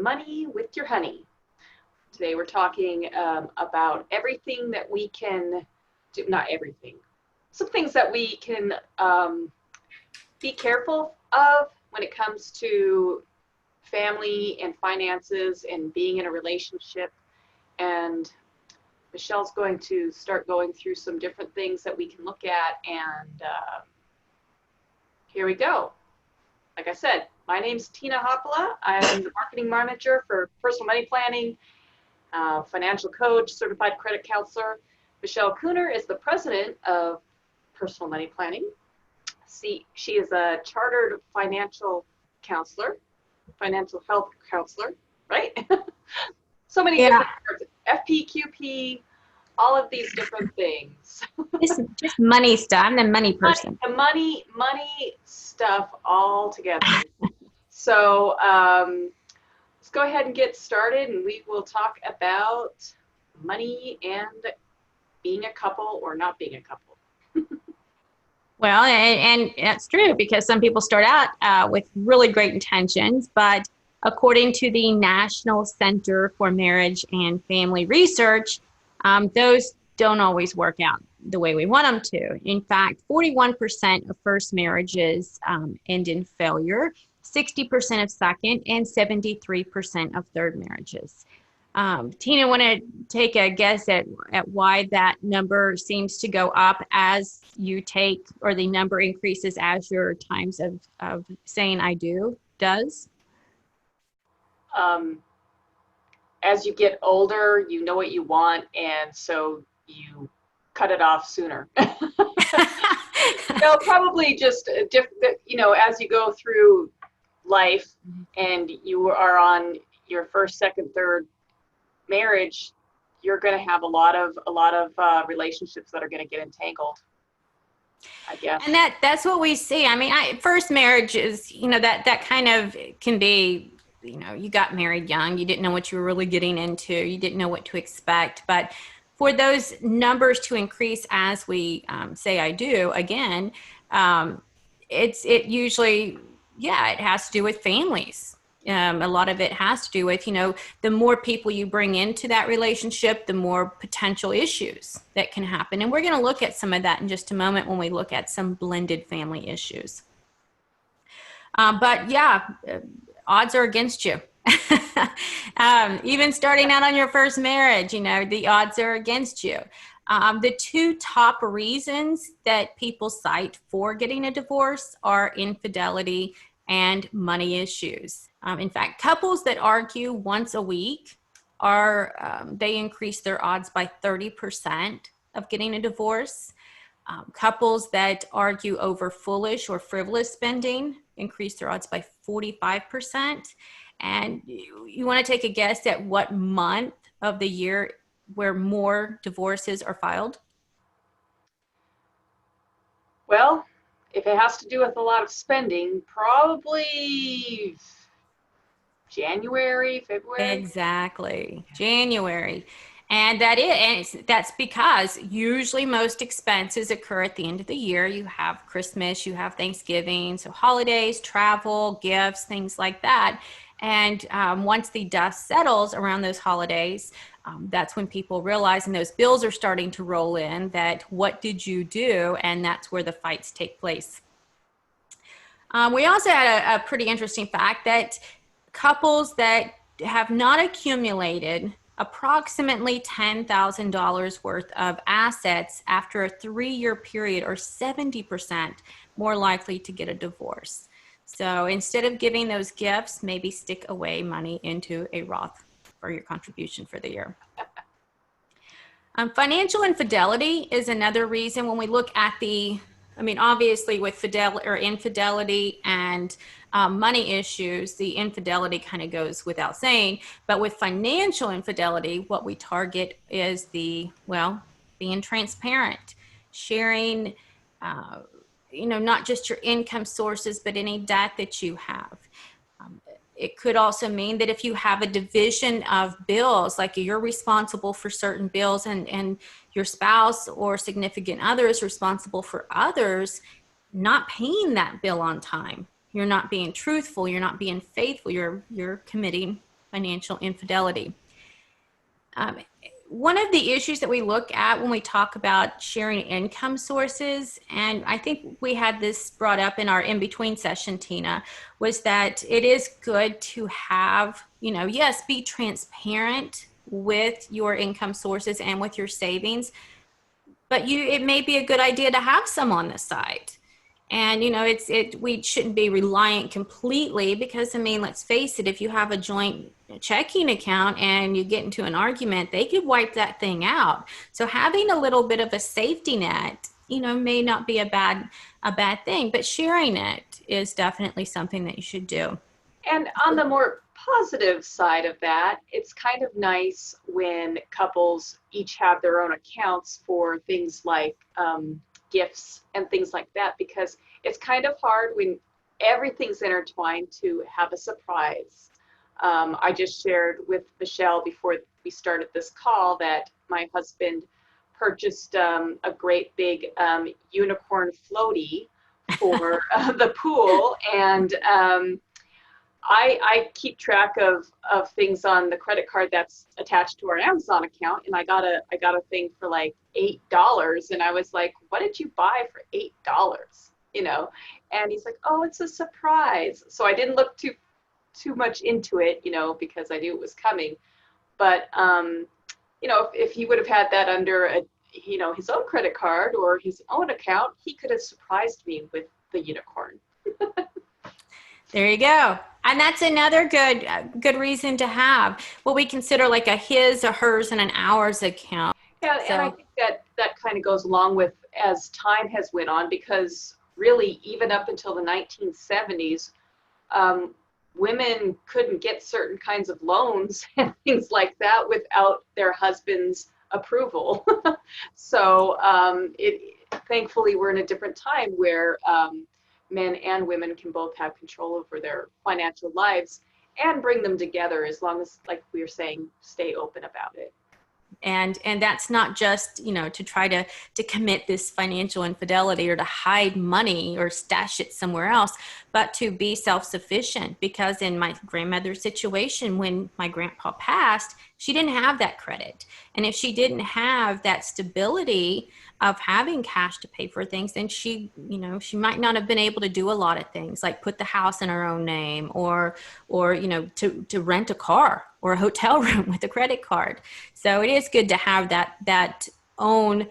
Money with Your Honey. Today we're talking about everything that we can do, not everything, some things that we can be careful of when it comes to family and finances and being in a relationship. And Michelle's going to start going through some different things that we can look at, and here we go. Like I said, my name's Tina Hoppala. I'm the marketing manager for personal money planning, financial coach, certified credit counselor. Michelle Cooner is the president of Personal Money Planning. She is a chartered financial counselor, financial health counselor, right? So many different words. FPQP, all of these different things. Just money stuff. I'm the money person. The money stuff all together. So let's go ahead and get started, and we will talk about money and being a couple or not being a couple. Well, and that's true, because some people start out with really great intentions, but according to the National Center for Marriage and Family Research, those don't always work out the way we want them to. In fact, 41% of first marriages end in failure, 60% of second, and 73% of third marriages. Tina, want to take a guess at why that number seems to go up as you take, or the number increases as your times of saying I do does? As you get older, you know what you want, and so you cut it off sooner. No, probably just different, as you go through life and you are on your first, second, third marriage, you're going to have a lot of relationships that are going to get entangled, I guess. And that's what we see. I mean, first marriage is, that kind of can be, you got married young, you didn't know what you were really getting into, you didn't know what to expect. But for those numbers to increase as we say I do, again, it usually, it has to do with families. A lot of it has to do with, the more people you bring into that relationship, the more potential issues that can happen. And we're going to look at some of that in just a moment when we look at some blended family issues. But odds are against you. Even starting out on your first marriage, the odds are against you. The two top reasons that people cite for getting a divorce are infidelity and money issues. In fact, couples that argue once a week they increase their odds by 30% of getting a divorce. Couples that argue over foolish or frivolous spending increase their odds by 45%. And you want to take a guess at what month of the year where more divorces are filed? Well, if it has to do with a lot of spending, probably January, February. Exactly, January. And that's because usually most expenses occur at the end of the year. You have Christmas, you have Thanksgiving, so holidays, travel, gifts, things like that. And once the dust settles around those holidays, that's when people realize, and those bills are starting to roll in, that what did you do? And that's where the fights take place. We also had a pretty interesting fact that couples that have not accumulated approximately $10,000 worth of assets after a 3-year period are 70% more likely to get a divorce. So instead of giving those gifts, maybe stick away money into a Roth for your contribution for the year. Financial infidelity is another reason when we look at obviously with infidelity and money issues, the infidelity kind of goes without saying. But with financial infidelity, what we target is being transparent, sharing, not just your income sources, but any debt that you have. It could also mean that if you have a division of bills, like you're responsible for certain bills and your spouse or significant other is responsible for others, not paying that bill on time. You're not being truthful. You're not being faithful. You're committing financial infidelity. Um, One of the issues that we look at when we talk about sharing income sources, and I think we had this brought up in our in-between session, Tina, was that it is good to have, yes, be transparent with your income sources and with your savings, but it may be a good idea to have some on the side. And we shouldn't be reliant completely, because let's face it, if you have a joint checking account and you get into an argument, they could wipe that thing out. So having a little bit of a safety net, may not be a bad thing, but sharing it is definitely something that you should do. And on the more positive side of that, it's kind of nice when couples each have their own accounts for things like gifts and things like that, because it's kind of hard when everything's intertwined to have a surprise. I just shared with Michelle before we started this call that my husband purchased a great big unicorn floaty for the pool, and I keep track of things on the credit card that's attached to our Amazon account, and I got a thing for like $8, and I was like, "What did you buy for $8?" And he's like, "Oh, it's a surprise." So I didn't look too much into it, because I knew it was coming. But if he would have had that under his own credit card or his own account, he could have surprised me with the unicorn. There you go. And that's another good reason to have what we consider like a his, a hers, and an ours account. Yeah, and I think that kind of goes along with as time has went on, because really even up until the 1970s, women couldn't get certain kinds of loans and things like that without their husband's approval. So thankfully we're in a different time where men and women can both have control over their financial lives and bring them together, as long as, like we were saying, stay open about it. And that's not just, to try to commit this financial infidelity or to hide money or stash it somewhere else, but to be self-sufficient. Because in my grandmother's situation, when my grandpa passed, she didn't have that credit. And if she didn't have that stability of having cash to pay for things, then she might not have been able to do a lot of things, like put the house in her own name, or to rent a car or a hotel room with a credit card. So it is good to have that own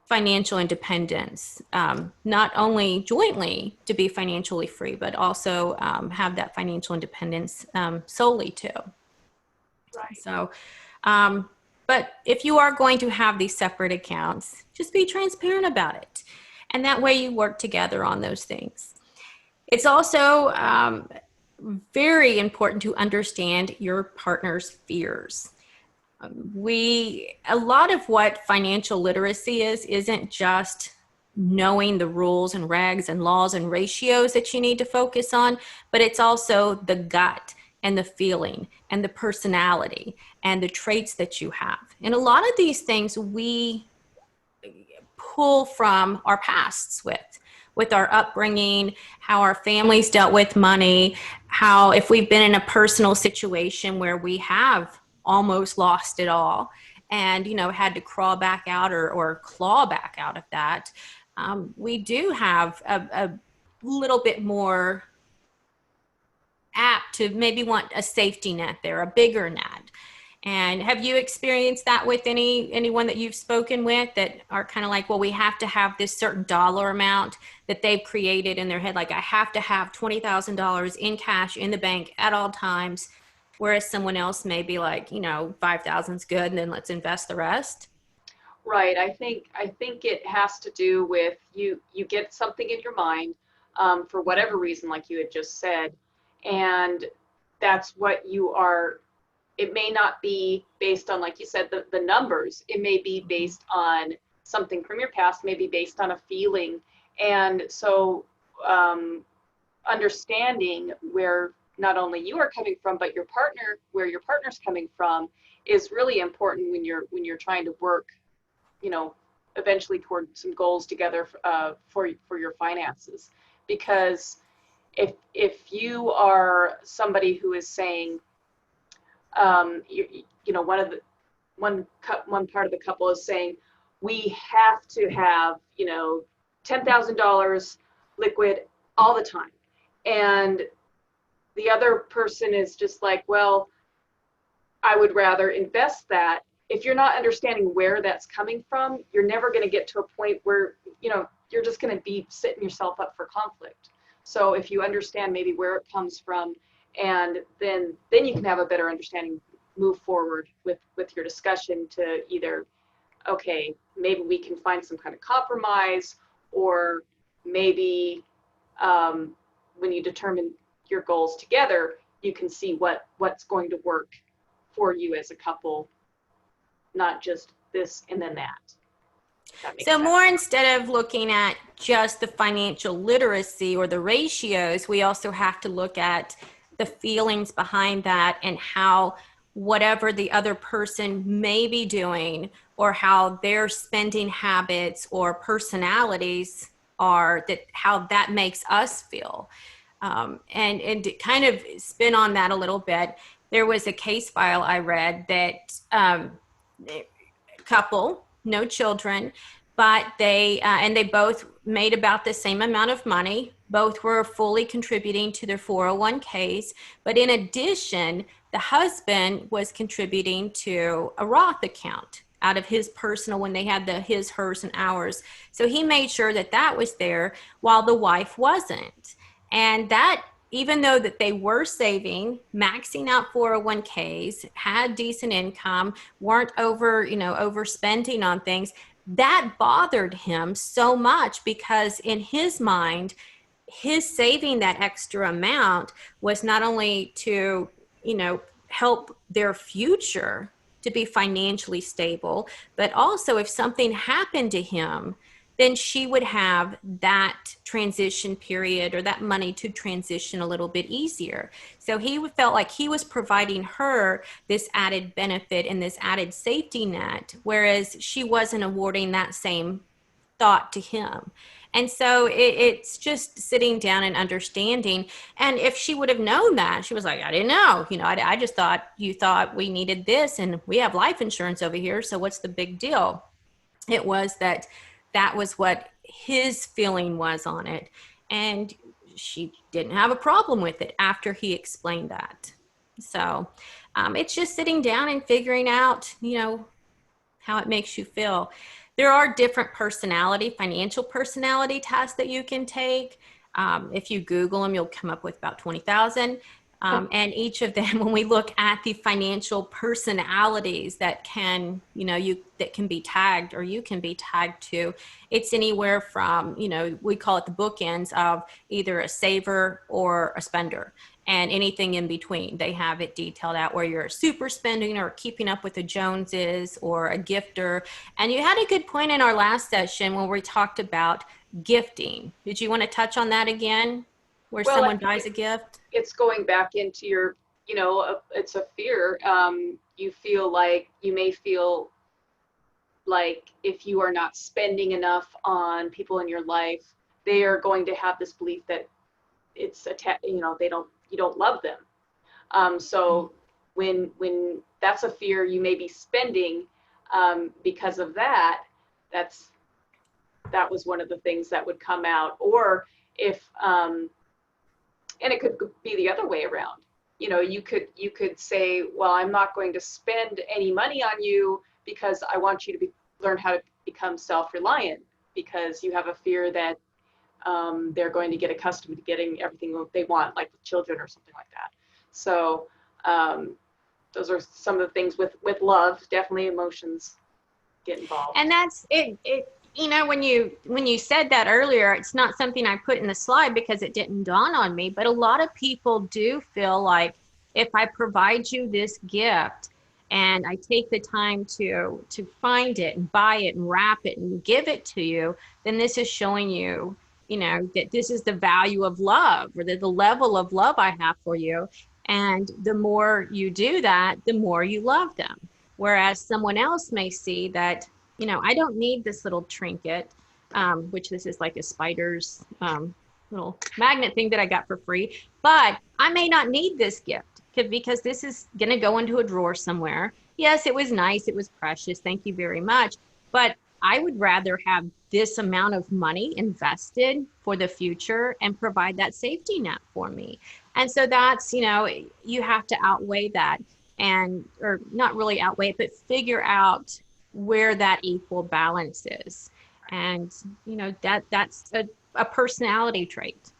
financial independence, not only jointly to be financially free, but also have that financial independence solely too. Right. So, but if you are going to have these separate accounts, just be transparent about it. And that way you work together on those things. It's also very important to understand your partner's fears. A lot of what financial literacy isn't just knowing the rules and regs and laws and ratios that you need to focus on, but it's also the gut and the feeling and the personality and the traits that you have. And a lot of these things we pull from our pasts with our upbringing, how our families dealt with money, how if we've been in a personal situation where we have almost lost it all and, had to crawl back out or claw back out of that, we do have a little bit more apt to maybe want a safety net there, a bigger net. And have you experienced that with anyone that you've spoken with that are kind of like, well, we have to have this certain dollar amount that they've created in their head, like I have to have $20,000 in cash in the bank at all times, whereas someone else may be like, 5,000 is good, and then let's invest the rest? Right. I think it has to do with you get something in your mind for whatever reason, like you had just said, and that's what you are. It may not be based on, like you said, the numbers. It may be based on something from your past, maybe based on a feeling. And so understanding where not only you are coming from, but where your partner's coming from, is really important when you're trying to work, eventually toward some goals together for your finances. Because if you are somebody who is saying, you know, one part of the couple is saying, we have to have, you know, $10,000 liquid all the time. And the other person is just like, well, I would rather invest that. If you're not understanding where that's coming from, you're never going to get to a point where, you know, you're just going to be setting yourself up for conflict. So if you understand maybe where it comes from, and then you can have a better understanding, move forward with your discussion to either, okay, maybe we can find some kind of compromise, or maybe when you determine your goals together, you can see what's going to work for you as a couple, not just this and then that. That makes So sense. more, instead of looking at just the financial literacy or the ratios, we also have to look at the feelings behind that, and how whatever the other person may be doing, or how their spending habits or personalities are, that how that makes us feel. And to kind of spin on that a little bit, there was a case file I read that couple, no children, but they both made about the same amount of money. Both were fully contributing to their 401ks, but in addition, the husband was contributing to a Roth account out of his personal, when they had the his, hers, and ours. So he made sure that that was there while the wife wasn't. And that, even though that they were saving, maxing out 401ks, had decent income, weren't overspending on things, that bothered him so much, because in his mind, his saving that extra amount was not only to, help their future to be financially stable, but also if something happened to him, then she would have that transition period, or that money to transition a little bit easier. So he felt like he was providing her this added benefit and this added safety net, whereas she wasn't awarding that same thought to him. And so it's just sitting down and understanding. And if she would have known that, she was like, I didn't know, I just thought you thought we needed this, and we have life insurance over here, so what's the big deal? It was that was what his feeling was on it. And she didn't have a problem with it after he explained that. So it's just sitting down and figuring out, how it makes you feel. There are different financial personality tests that you can take. If you Google them, you'll come up with about 20,000. And each of them, when we look at the financial personalities that can, that can be tagged, or you can be tagged to, it's anywhere from, we call it the bookends of either a saver or a spender, and anything in between. They have it detailed out where you're super spending or keeping up with the Joneses, or a gifter. And you had a good point in our last session when we talked about gifting. Did you want to touch on that again? Where someone buys a gift? It's going back into your, it's a fear. You may feel like if you are not spending enough on people in your life, they are going to have this belief that it's you don't love them. So when that's a fear, you may be spending because of that. That was one of the things that would come out. Or if and it could be the other way around. You could say, well, I'm not going to spend any money on you because I want you to learn how to become self-reliant, because you have a fear that they're going to get accustomed to getting everything they want, like with children or something like that. So those are some of the things with love. Definitely emotions get involved. And that's it. When you said that earlier, it's not something I put in the slide because it didn't dawn on me, but a lot of people do feel like, if I provide you this gift and I take the time to find it and buy it and wrap it and give it to you, then this is showing you, that this is the value of love, or the level of love I have for you. And the more you do that, the more you love them. Whereas someone else may see that, I don't need this little trinket, which this is like a spider's little magnet thing that I got for free, but I may not need this gift because this is going to go into a drawer somewhere. Yes, it was nice. It was precious. Thank you very much. But I would rather have this amount of money invested for the future and provide that safety net for me. And so that's, you have to outweigh that and, or not really outweigh it, but figure out where that equal balance is. And, that's a personality trait,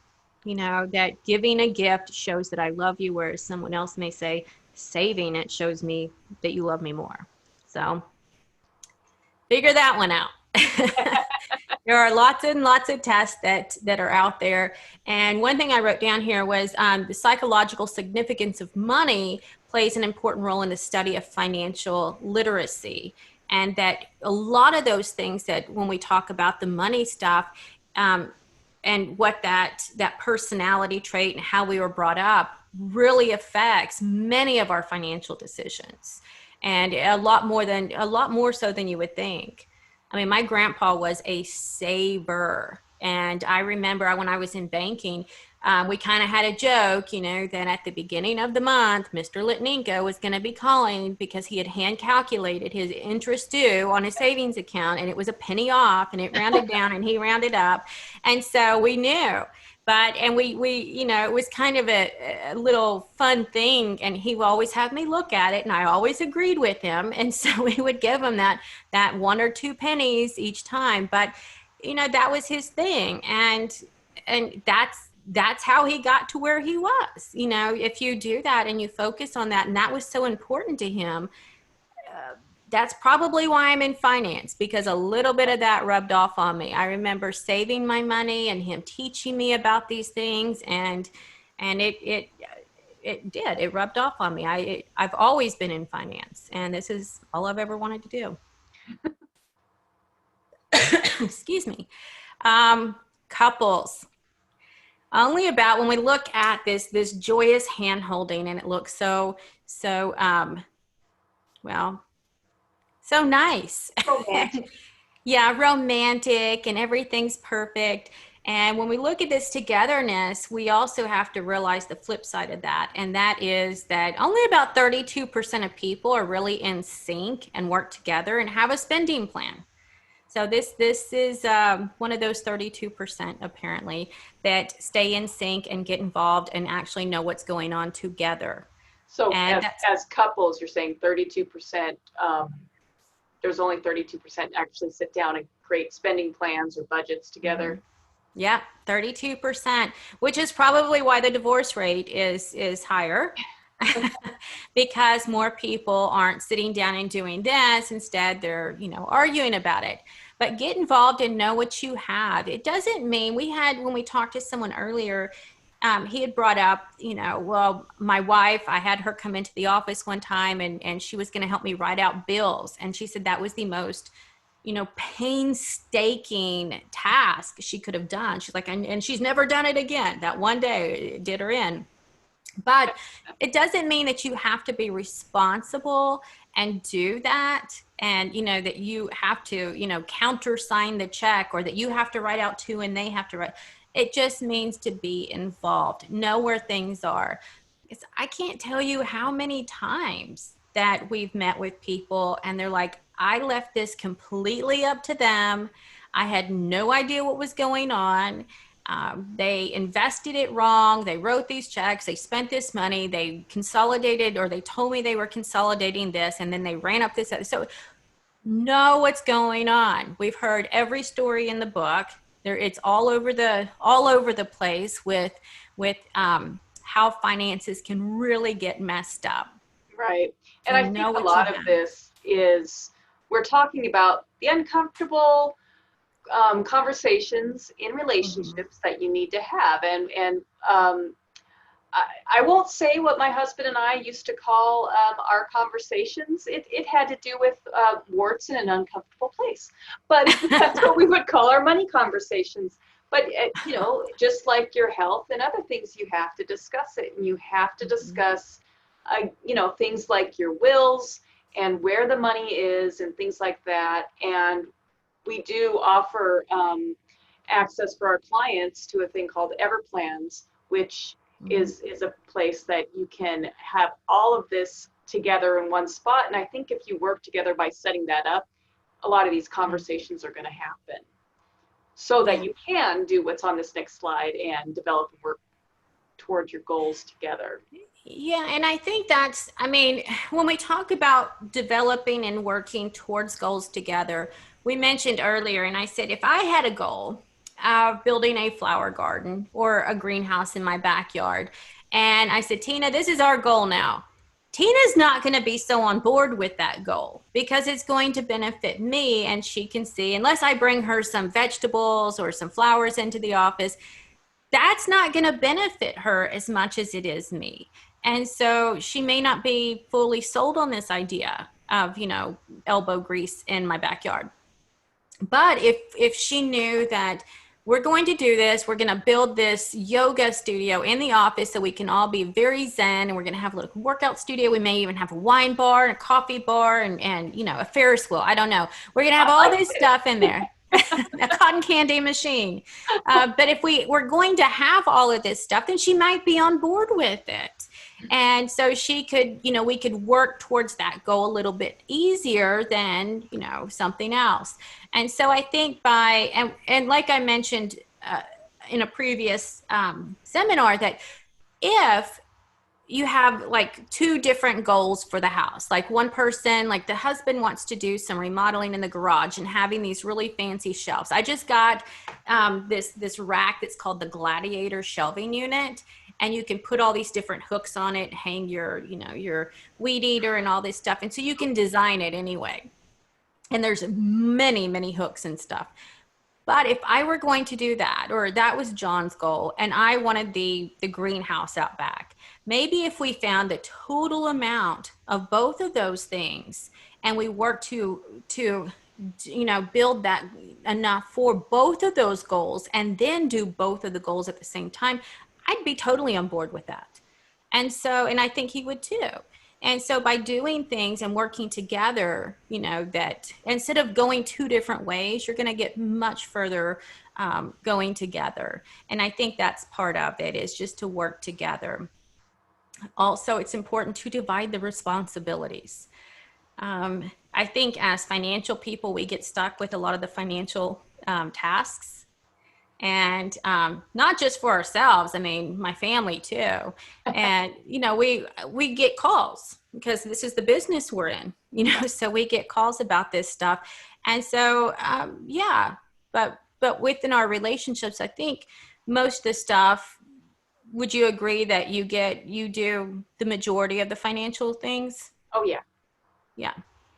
that giving a gift shows that I love you, whereas someone else may say saving it shows me that you love me more. So figure that one out. There are lots and lots of tests that are out there. And one thing I wrote down here was the psychological significance of money plays an important role in the study of financial literacy. And that a lot of those things that when we talk about the money stuff, and what that personality trait and how we were brought up really affects many of our financial decisions, and a lot more so than you would think. I mean, my grandpa was a saver. And I remember when I was in banking, we kind of had a joke, that at the beginning of the month, Mr. Litninko was going to be calling because he had hand calculated his interest due on his savings account, and it was a penny off, and it rounded down and he rounded up. And so we knew. And we it was kind of a little fun thing, and he would always have me look at it, and I always agreed with him. And so we would give him that 1 or 2 pennies each time. But that was his thing, and that's how he got to where he was. If you do that and you focus on that, and that was so important to him, that's probably why I'm in finance, because a little bit of that rubbed off on me. I remember saving my money and him teaching me about these things, and it rubbed off on me. I've always been in finance, and this is all I've ever wanted to do. Excuse me. Couples. Only about when we look at this joyous hand holding, and it looks so nice. Romantic. Yeah, romantic, and everything's perfect. And when we look at this togetherness, we also have to realize the flip side of that. And that is that only about 32% of people are really in sync and work together and have a spending plan. So this is one of those 32% apparently that stay in sync and get involved and actually know what's going on together. So as couples, you're saying 32%, there's only 32% actually sit down and create spending plans or budgets together. Mm-hmm. Yeah, 32%, which is probably why the divorce rate is higher. Because more people aren't sitting down and doing this. Instead, they're, arguing about it. But get involved and know what you have. It doesn't mean when we talked to someone earlier, he had brought up, well, my wife, I had her come into the office one time and she was going to help me write out bills. And she said that was the most, painstaking task she could have done. She's like, and she's never done it again. That one day it did her in. But it doesn't mean that you have to be responsible and do that. And, that you have to, countersign the check, or that you have to write out 2 and they have to write. It just means to be involved, know where things are. Because I can't tell you how many times that we've met with people and they're like, I left this completely up to them. I had no idea what was going on. They invested it wrong. They wrote these checks. They spent this money. They consolidated, or they told me they were consolidating this, and then they ran up this. So know what's going on. We've heard every story in the book. It's all over the place with how finances can really get messed up. Right. And I think a lot of this is we're talking about the uncomfortable conversations in relationships that you need to have. And I won't say what my husband and I used to call our conversations. It had to do with warts in an uncomfortable place. But that's what we would call our money conversations. But, just like your health and other things, you have to discuss it. And you have to discuss, things like your wills and where the money is and things like that. And we do offer access for our clients to a thing called Everplans, which is a place that you can have all of this together in one spot. And I think if you work together by setting that up, a lot of these conversations are going to happen so that you can do what's on this next slide and develop and work towards your goals together. Yeah, and I think that's, I mean, when we talk about developing and working towards goals together, we mentioned earlier, and I said, if I had a goal of building a flower garden or a greenhouse in my backyard, and I said, Tina, this is our goal now. Tina's not going to be so on board with that goal because it's going to benefit me, and she can see, unless I bring her some vegetables or some flowers into the office, that's not going to benefit her as much as it is me. And so she may not be fully sold on this idea of, elbow grease in my backyard. But if she knew that we're going to do this, we're going to build this yoga studio in the office so we can all be very zen, and we're going to have a little workout studio. We may even have a wine bar and a coffee bar and a Ferris wheel. I don't know. We're going to have all this stuff in there. A cotton candy machine. But if we're going to have all of this stuff, then she might be on board with it. And so she could, we could work towards that goal a little bit easier than, something else. And so I think and like I mentioned in a previous seminar, that if you have like two different goals for the house. Like one person, like the husband wants to do some remodeling in the garage and having these really fancy shelves. I just got this rack that's called the Gladiator shelving unit. And you can put all these different hooks on it, hang your weed eater and all this stuff. And so you can design it anyway. And there's many, many hooks and stuff. But if I were going to do that, or that was John's goal, and I wanted the greenhouse out back, maybe if we found the total amount of both of those things and we worked to build that enough for both of those goals and then do both of the goals at the same time, I'd be totally on board with that. And I think he would too. And so by doing things and working together, that instead of going two different ways, you're going to get much further going together. And I think that's part of it, is just to work together. Also, it's important to divide the responsibilities. I think as financial people, we get stuck with a lot of the financial tasks. And not just for ourselves, I mean, my family too. And, we get calls because this is the business we're in, so we get calls about this stuff. And so, but within our relationships, I think most of the stuff, would you agree that you do the majority of the financial things? Oh, yeah. Yeah.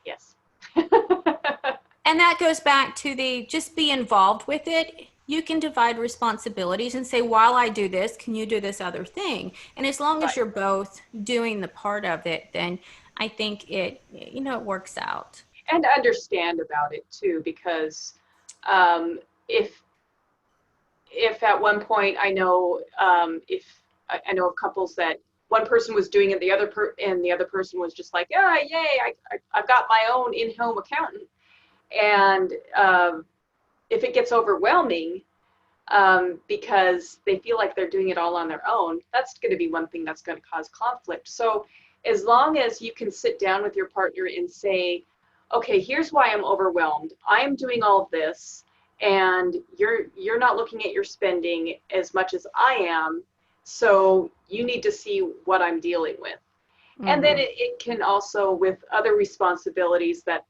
Yes. And that goes back to just be involved with it. You can divide responsibilities and say, while I do this, can you do this other thing? And as long as you're both doing the part of it, then I think it works out. And understand about it too, because if at one point I know I know of couples that one person was doing it, the other person was just like, yeah, yay, I've got my own in-home accountant. And if it gets overwhelming because they feel like they're doing it all on their own, that's going to be one thing that's going to cause conflict. So as long as you can sit down with your partner and say, okay, here's why I'm overwhelmed. I'm doing all of this, and you're not looking at your spending as much as I am, so you need to see what I'm dealing with. Mm-hmm. And then it can also, with other responsibilities that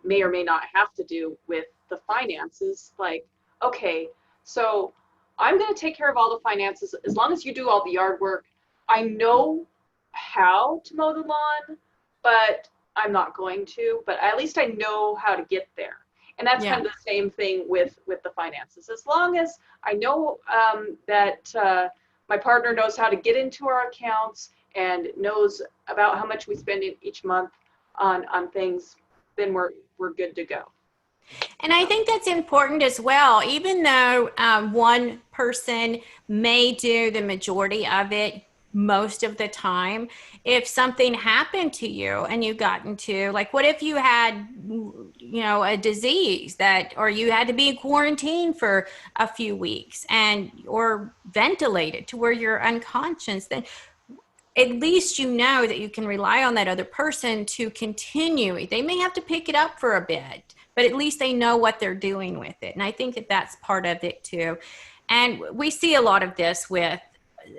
may or may not have to do with the finances, like, okay, so I'm going to take care of all the finances as long as you do all the yard work. I know how to mow the lawn, but I'm not going to, but at least I know how to get there. And that's kind of the same thing with the finances. As long as I know that my partner knows how to get into our accounts and knows about how much we spend each month on things, then we're good to go. And I think that's important as well. Even though one person may do the majority of it, most of the time. If something happened to you and you got into, like, what if you had, a disease that, or you had to be in quarantine for a few weeks and, or ventilated to where you're unconscious, then at least you know that you can rely on that other person to continue. They may have to pick it up for a bit, but at least they know what they're doing with it. And I think that that's part of it too. And we see a lot of this with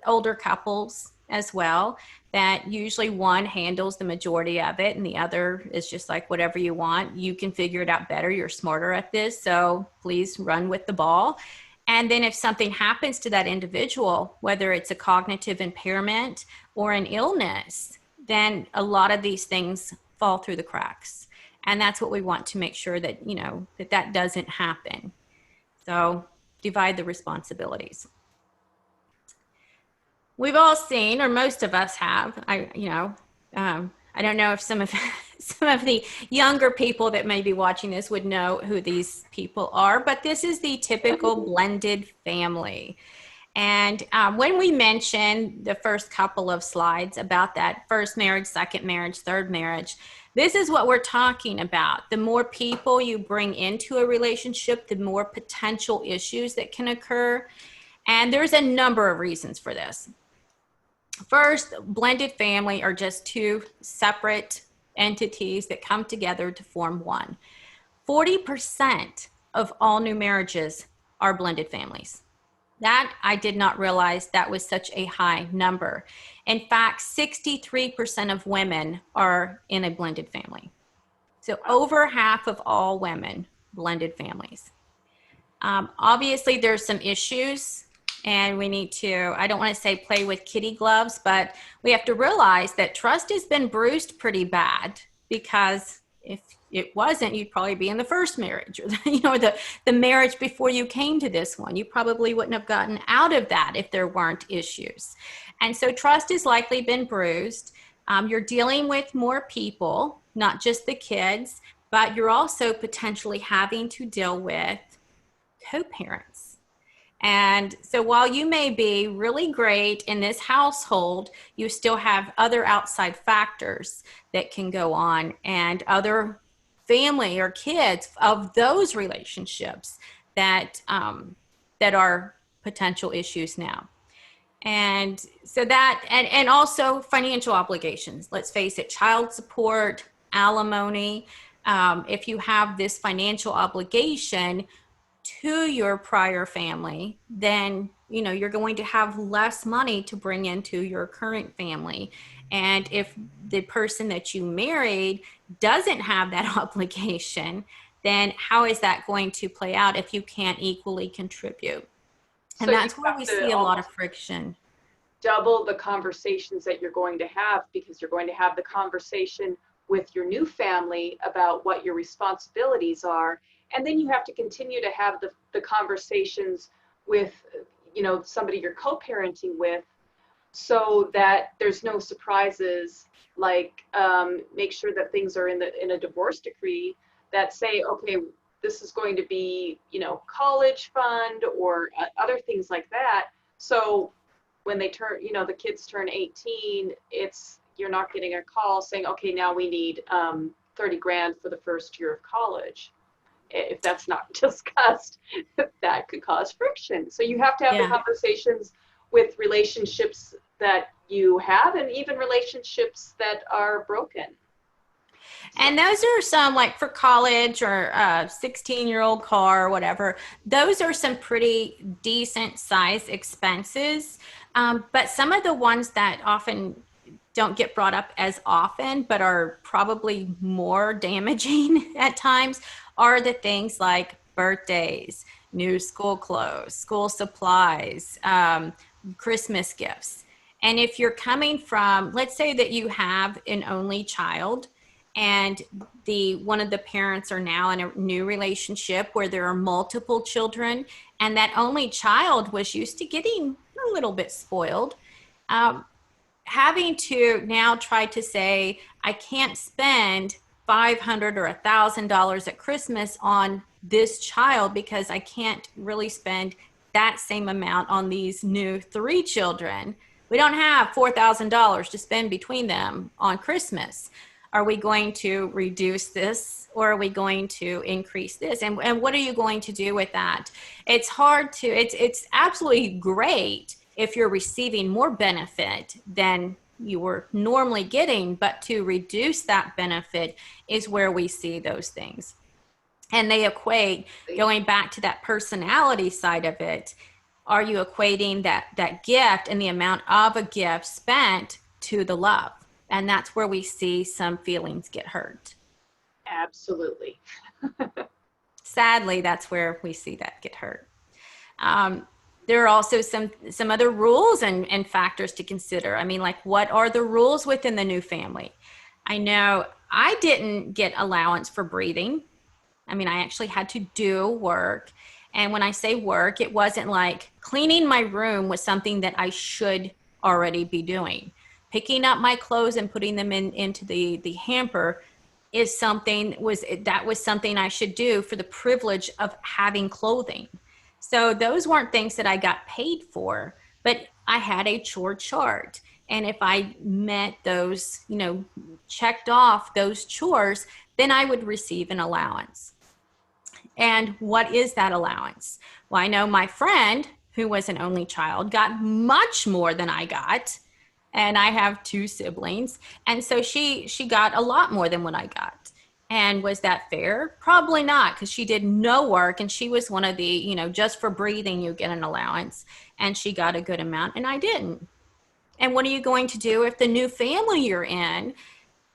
older couples as well, that usually one handles the majority of it and the other is just like, whatever you want, you can figure it out better. You're smarter at this, so please run with the ball. And then if something happens to that individual, whether it's a cognitive impairment or an illness, then a lot of these things fall through the cracks. And that's what we want to make sure that, that doesn't happen. So divide the responsibilities. We've all seen, or most of us have, I don't know if some of some of the younger people that may be watching this would know who these people are, but this is the typical blended family. And when we mention the first couple of slides about that first marriage, second marriage, third marriage, this is what we're talking about. The more people you bring into a relationship, the more potential issues that can occur. And there's a number of reasons for this. First, blended family are just two separate entities that come together to form one. 40% of all new marriages are blended families. That I did not realize that was such a high number. In fact, 63% of women are in a blended family. So over half of all women, blended families. Obviously, there's some issues. And we need to, I don't want to say play with kitty gloves, but we have to realize that trust has been bruised pretty bad, because if it wasn't, you'd probably be in the first marriage, or the marriage before you came to this one. You probably wouldn't have gotten out of that if there weren't issues. And so trust has likely been bruised. You're dealing with more people, not just the kids, but you're also potentially having to deal with co-parents. And so while you may be really great in this household, you still have other outside factors that can go on, and other family or kids of those relationships that are potential issues now. And so that, and also financial obligations. Let's face it, child support, alimony. If you have this financial obligation to your prior family, then you're going to have less money to bring into your current family. And if the person that you married doesn't have that obligation, then how is that going to play out if you can't equally contribute? And So that's where we see a lot of friction. Double the conversations that you're going to have, because you're going to have the conversation with your new family about what your responsibilities are. And then you have to continue to have the conversations with, somebody you're co-parenting with, so that there's no surprises. Like, make sure that things are in a divorce decree that say, okay, this is going to be, college fund or other things like that. So when they turn, the kids turn 18, you're not getting a call saying, okay, now we need 30 grand for the first year of college. If that's not discussed, that could cause friction. So you have to have the conversations with relationships that you have, and even relationships that are broken. And those are some, like for college or a 16-year-old car or whatever, those are some pretty decent size expenses. But some of the ones that often don't get brought up as often, but are probably more damaging at times, are the things like birthdays, new school clothes, school supplies, Christmas gifts. And if you're coming from, let's say that you have an only child, and one of the parents are now in a new relationship where there are multiple children, and that only child was used to getting a little bit spoiled, having to now try to say, I can't spend $500 or $1,000 at Christmas on this child because I can't really spend that same amount on these new 3 children. We don't have $4,000 to spend between them on Christmas. Are we going to reduce this, or are we going to increase this? And what are you going to do with that? It's hard to, it's absolutely great if you're receiving more benefit than you were normally getting, but to reduce that benefit is where we see those things. And they equate, going back to that personality side of it, are you equating that gift and the amount of a gift spent to the love? And that's where we see some feelings get hurt. Absolutely. Sadly, that's where we see that get hurt. There are also some other rules and factors to consider. I mean, like, what are the rules within the new family? I know I didn't get allowance for breathing. I mean, I actually had to do work. And when I say work, it wasn't like cleaning my room was something that I should already be doing. Picking up my clothes and putting them into the hamper is something that was something I should do for the privilege of having clothing. So those weren't things that I got paid for, but I had a chore chart. And if I met those, checked off those chores, then I would receive an allowance. And what is that allowance? Well, I know my friend, who was an only child, got much more than I got. And I have two siblings. And so she got a lot more than what I got. And was that fair? Probably not, because she did no work and she was one of the, just for breathing, you get an allowance. And she got a good amount and I didn't. And what are you going to do if the new family you're in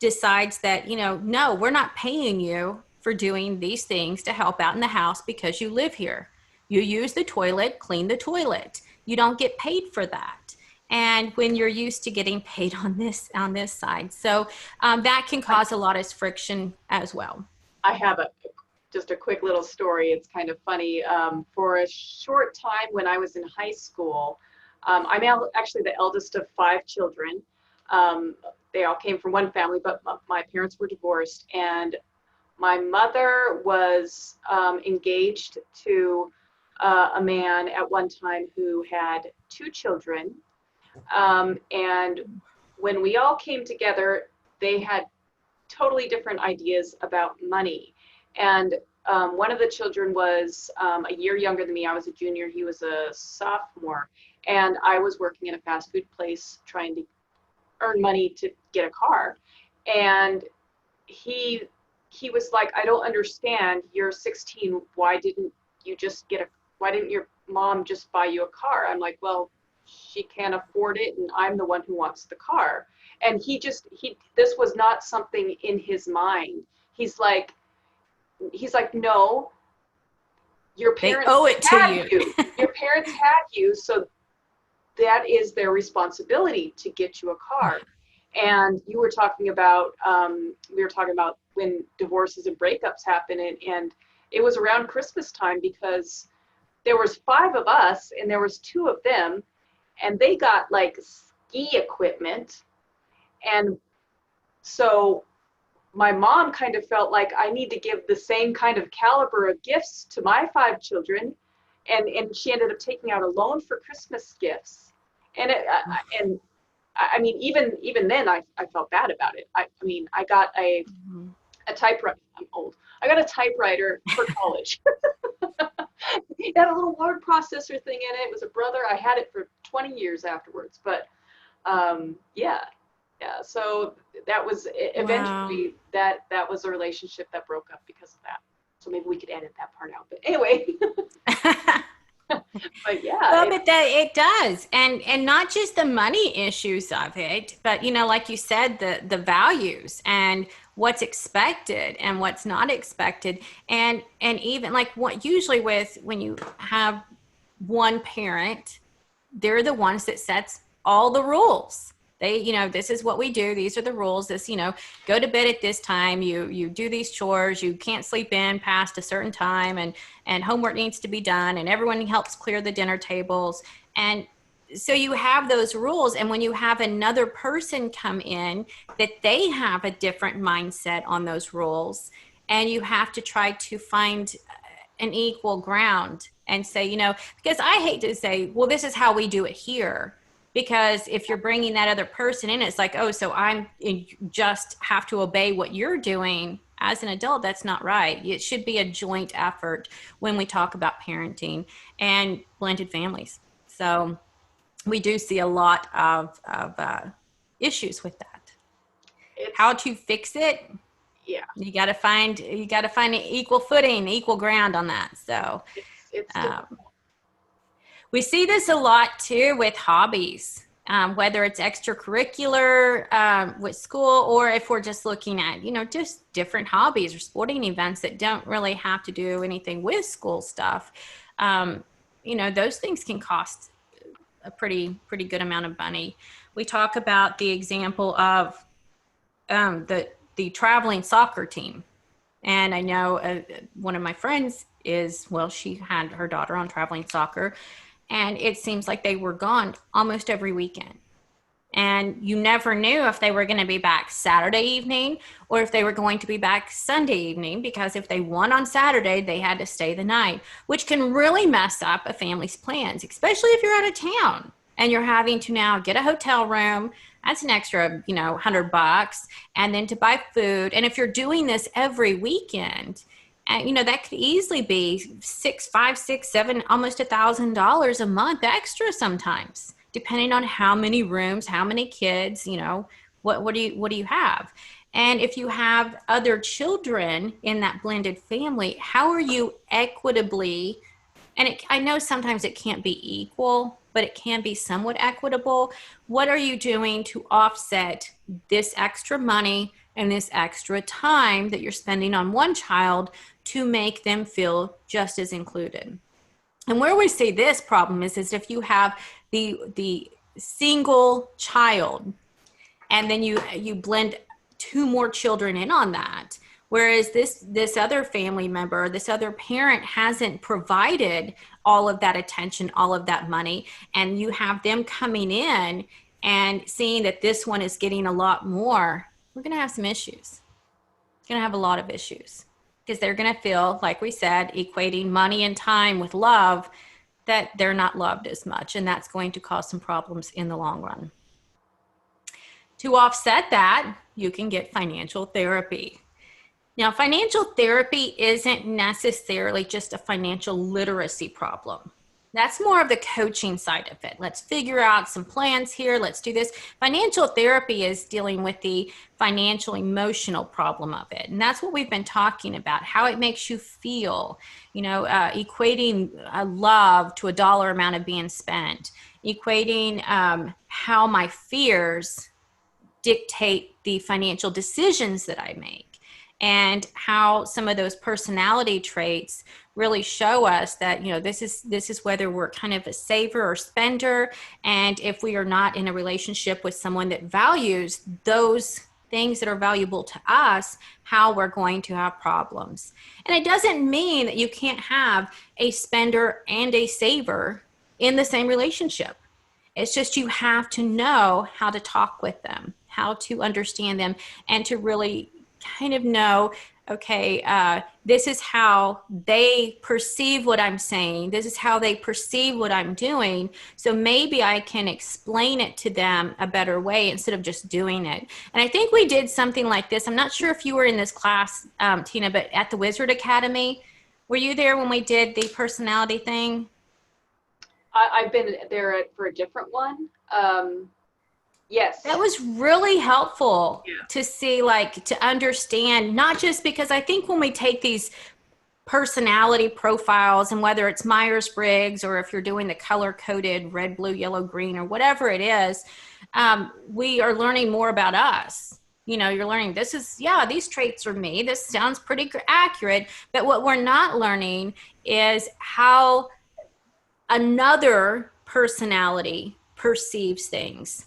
decides that, no, we're not paying you for doing these things to help out in the house because you live here. You use the toilet, clean the toilet. You don't get paid for that. And when you're used to getting paid on this side, so that can cause a lot of friction as well. I have just a quick little story. It's kind of funny. For a short time when I was in high school, I'm actually the eldest of 5 children. They all came from one family, but my parents were divorced, and my mother was engaged to a man at one time who had 2 children. And when we all came together, they had totally different ideas about money. And one of the children was a year younger than me. I was a junior, he was a sophomore. And I was working in a fast food place trying to earn money to get a car. And he was like, I don't understand, you're 16, why didn't your mom just buy you a car? I'm like, well, she can't afford it and I'm the one who wants the car. And this was not something in his mind. He's like, no, your parents owe it to you. Your parents had you, so that is their responsibility to get you a car. And we were talking about when divorces and breakups happen, and it was around Christmas time because there was 5 of us and there was 2 of them, and they got like ski equipment. And so my mom kind of felt like I need to give the same kind of caliber of gifts to my 5 children. And she ended up taking out a loan for Christmas gifts. And I mean, even then I felt bad about it. I mean, I got a typewriter. I'm old. I got a typewriter for college. It had a little word processor thing in it. It was a Brother. I had it for 20 years afterwards. But yeah. So that was eventually that was a relationship that broke up because of that. So maybe we could edit that part out. But anyway. But yeah. Well, but it does. And not just the money issues of it, but, like you said, the values and what's expected and what's not expected. And even like what usually when you have one parent, they're the ones that sets all the rules. They, this is what we do. These are the rules. This, go to bed at this time. You do these chores. You can't sleep in past a certain time, and homework needs to be done, and everyone helps clear the dinner tables. And so you have those rules. And when you have another person come in that they have a different mindset on those rules, and you have to try to find an equal ground and say, because I hate to say, well, this is how we do it here. Because if you're bringing that other person in, it's like, oh, so you just have to obey what you're doing as an adult. That's not right. It should be a joint effort when we talk about parenting and blended families. So we do see a lot of issues with that. How It's, to fix it? yeah, You got to find an equal footing, equal ground on that. So it's um, difficult. we see this a lot too with hobbies, whether it's extracurricular with school, or if we're just looking at, just different hobbies or sporting events that don't really have to do anything with school stuff. Um, those things can cost a pretty good amount of money. We talk about the example of the traveling soccer team. And I know one of my friends she had her daughter on traveling soccer, and it seems like they were gone almost every weekend. And you never knew if they were going to be back Saturday evening or if they were going to be back Sunday evening, because if they won on Saturday, they had to stay the night, which can really mess up a family's plans, especially if you're out of town and you're having to now get a hotel room. That's an extra, $100, and then to buy food. And if you're doing this every weekend, and that could easily be five, six, seven, almost $1,000 a month extra sometimes, depending on how many rooms, how many kids, what do you have? And if you have other children in that blended family, how are you equitably, and I know sometimes it can't be equal, but it can be somewhat equitable. What are you doing to offset this extra money and this extra time that you're spending on one child to make them feel just as included? And where we see this problem is if you have the single child, and then you blend two more children in on that, whereas this other family member, this other parent hasn't provided all of that attention, all of that money, and you have them coming in and seeing that this one is getting a lot more, we're going to have some issues. It's going to have a lot of issues, because they're going to feel, like we said, equating money and time with love, that they're not loved as much, and that's going to cause some problems in the long run. To offset that, you can get financial therapy. Now, financial therapy isn't necessarily just a financial literacy problem. That's more of the coaching side of it. Let's figure out some plans here. Let's do this. Financial therapy is dealing with the financial emotional problem of it. And that's what we've been talking about, how it makes you feel, equating love to a dollar amount of being spent, equating how my fears dictate the financial decisions that I make, and how some of those personality traits really show us that, this is whether we're kind of a saver or spender. And if we are not in a relationship with someone that values those things that are valuable to us, how we're going to have problems. And it doesn't mean that you can't have a spender and a saver in the same relationship. It's just you have to know how to talk with them, how to understand them, and to really kind of know, okay, this is how they perceive what I'm saying. This is how they perceive what I'm doing. So maybe I can explain it to them a better way instead of just doing it. And I think we did something like this. I'm not sure if you were in this class, Tina, but at the Wizard Academy, were you there when we did the personality thing? I've been there for a different one. Yes. That was really helpful Yeah. to see, to understand, not just because I think when we take these personality profiles, and whether it's Myers-Briggs or if you're doing the color-coded red, blue, yellow, green, or whatever it is, we are learning more about us. You're learning, these traits are me. This sounds pretty accurate. But what we're not learning is how another personality perceives things,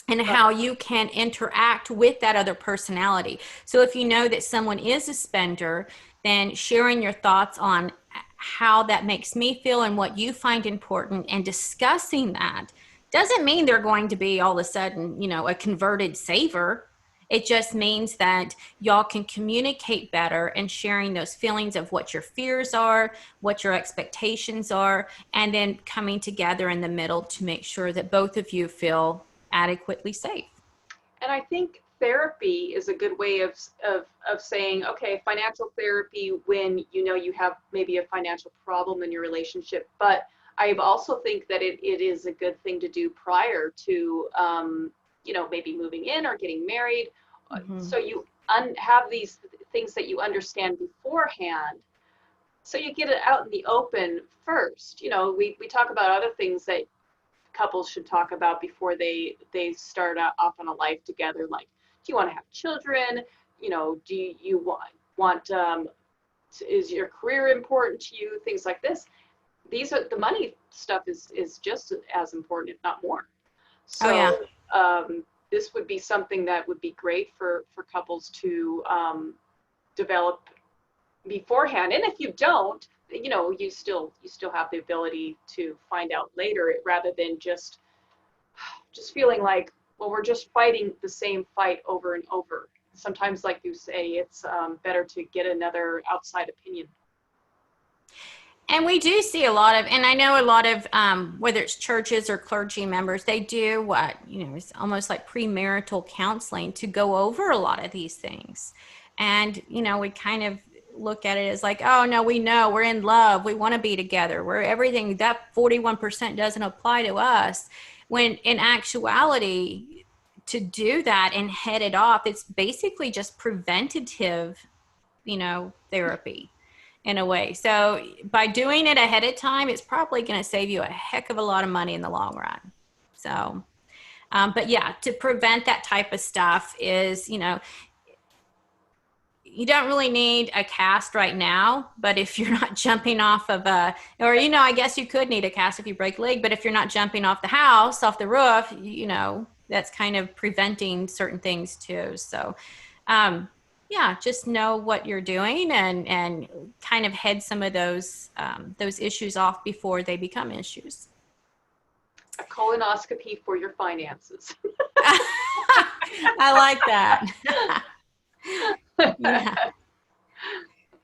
and how you can interact with that other personality. So if you know that someone is a spender, then sharing your thoughts on how that makes me feel and what you find important, and discussing that, doesn't mean they're going to be all of a sudden, a converted saver. It just means that y'all can communicate better and sharing those feelings of what your fears are, what your expectations are, and then coming together in the middle to make sure that both of you feel adequately safe. And I think therapy is a good way of saying, okay, financial therapy when you know you have maybe a financial problem in your relationship. But I also think that it is a good thing to do prior to, maybe moving in or getting married. Mm-hmm. So you have these things that you understand beforehand. So you get it out in the open first. We talk about other things that couples should talk about before they start off on a life together, like, do you want to have children, do you want is your career important to you, things like this. These are the money stuff is just as important, if not more. Oh, yeah. So this would be something that would be great for couples to develop beforehand. And if you don't, you still have the ability to find out later, rather than just feeling like, well, we're just fighting the same fight over and over. Sometimes, like you say, it's better to get another outside opinion. And we do see a lot of, and I know a lot of, whether it's churches or clergy members, they do what, it's almost like premarital counseling to go over a lot of these things. And, we kind of look at it as like, oh, no, we know we're in love. We want to be together. We're everything. That 41% doesn't apply to us. When in actuality, to do that and head it off, it's basically just preventative, therapy in a way. So by doing it ahead of time, it's probably going to save you a heck of a lot of money in the long run. So, but yeah, to prevent that type of stuff is, you don't really need a cast right now, but if you're not jumping off of I guess you could need a cast if you break a leg, but if you're not jumping off the house, off the roof, that's kind of preventing certain things too. So, yeah, just know what you're doing and kind of head some of those issues off before they become issues. A colonoscopy for your finances. I like that. Yeah.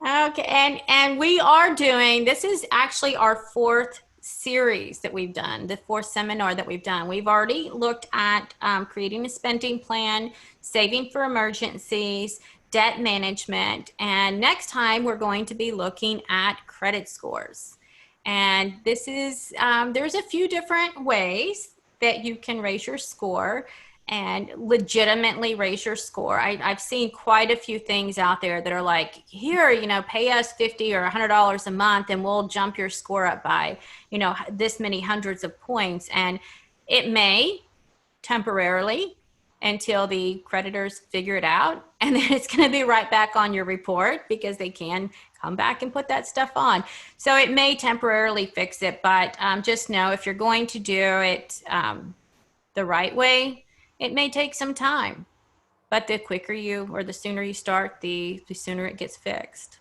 Okay, and we are doing, this is actually our fourth series that we've done, the fourth seminar that we've done. We've already looked at creating a spending plan, saving for emergencies, debt management, and next time we're going to be looking at credit scores. And this is, there's a few different ways that you can raise your score and legitimately raise your score. I've seen quite a few things out there that are like, here, pay us $50 or $100 a month and we'll jump your score up by, this many hundreds of points. And it may temporarily until the creditors figure it out. And then it's going to be right back on your report because they can come back and put that stuff on. So it may temporarily fix it, but just know if you're going to do it the right way, it may take some time, but the quicker the sooner you start, the sooner it gets fixed.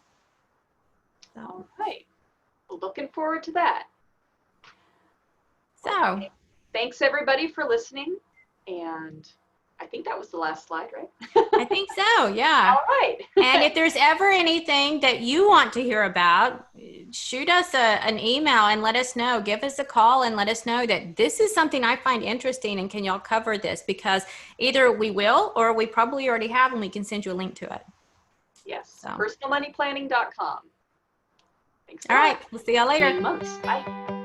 So. All right. Well, looking forward to that. So. Okay. Thanks everybody for listening. And I think that was the last slide, right? I think so, yeah. All right. And if there's ever anything that you want to hear about, shoot us an email and let us know. Give us a call and let us know that this is something I find interesting and can y'all cover this, because either we will or we probably already have and we can send you a link to it. Yes, so. personalmoneyplanning.com. Thanks. All right, we'll see y'all later. Bye.